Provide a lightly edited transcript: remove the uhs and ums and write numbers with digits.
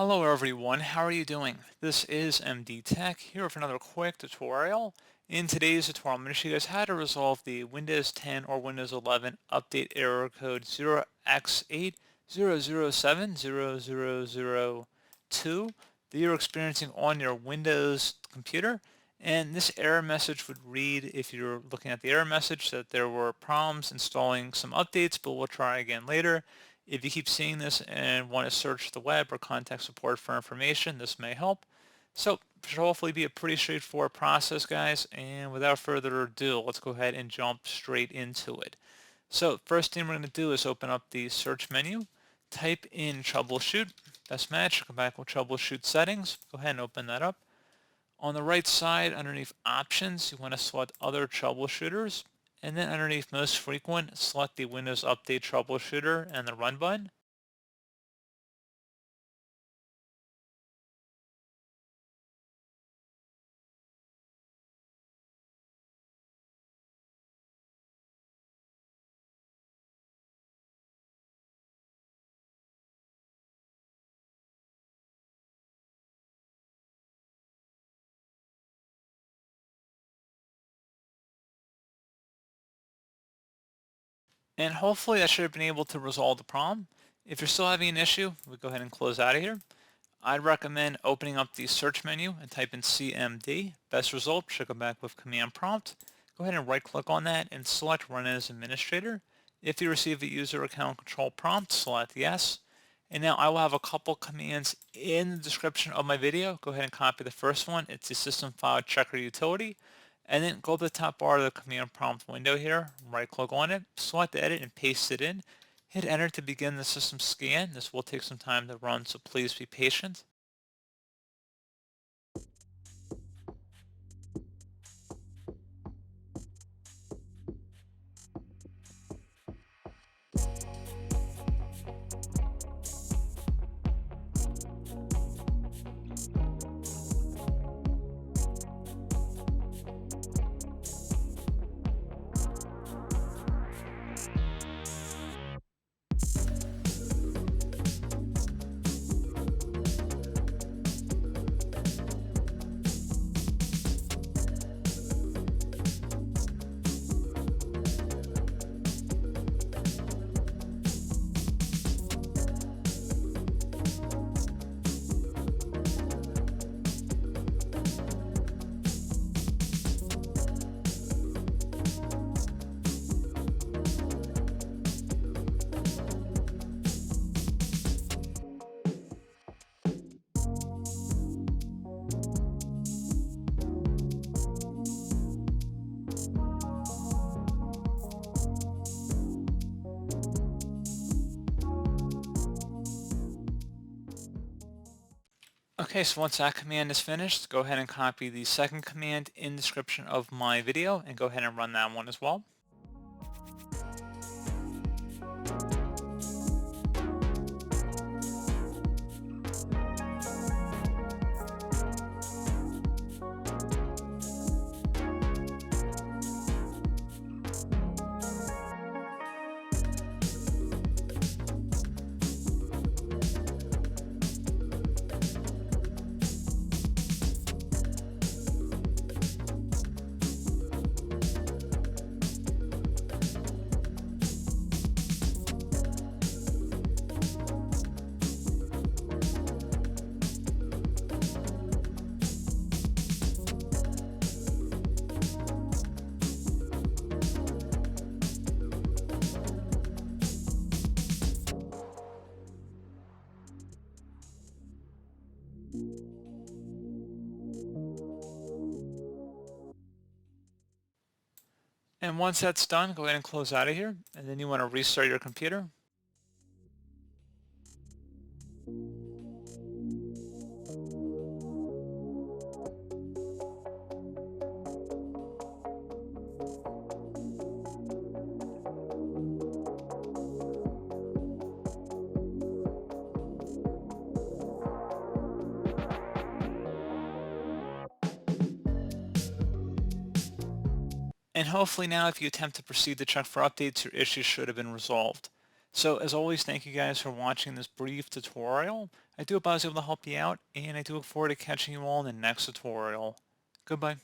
Hello everyone, how are you doing? This is MD Tech here with another quick tutorial. In today's tutorial, I'm going to show you guys how to resolve the Windows 10 or Windows 11 update error code 0x80070002 that you're experiencing on your Windows computer. And this error message would read, if you're looking at the error message, that there were problems installing some updates, but we'll try again later. If you keep seeing this and want to search the web or contact support for information, this may help. So it should hopefully be a pretty straightforward process, guys. And without further ado, let's go ahead and jump straight into it. So first thing we're going to do is open up the search menu, type in troubleshoot, best match, come back with troubleshoot settings, go ahead and open that up. On the right side, underneath options, you want to select other troubleshooters. And then underneath most frequent, select the Windows Update troubleshooter and the run button. And hopefully that should have been able to resolve the problem. If you're still having an issue, we'll go ahead and close out of here. I'd recommend opening up the search menu and type in CMD. Best result should come back with command prompt. Go ahead and right click on that and select run as administrator. If you receive a user account control prompt, select yes. And now I will have a couple commands in the description of my video. Go ahead and copy the first one. It's the system file checker utility. And then go to the top bar of the command prompt window here, right click on it, select edit and paste it in. Hit enter to begin the system scan. This will take some time to run, so please be patient. Okay, so once that command is finished, go ahead and copy the second command in the description of my video and go ahead and run that one as well. And once that's done, go ahead and close out of here. And then you want to restart your computer. And hopefully now if you attempt to proceed to check for updates, your issue should have been resolved. So as always, thank you guys for watching this brief tutorial. I do hope I was able to help you out, and I do look forward to catching you all in the next tutorial. Goodbye.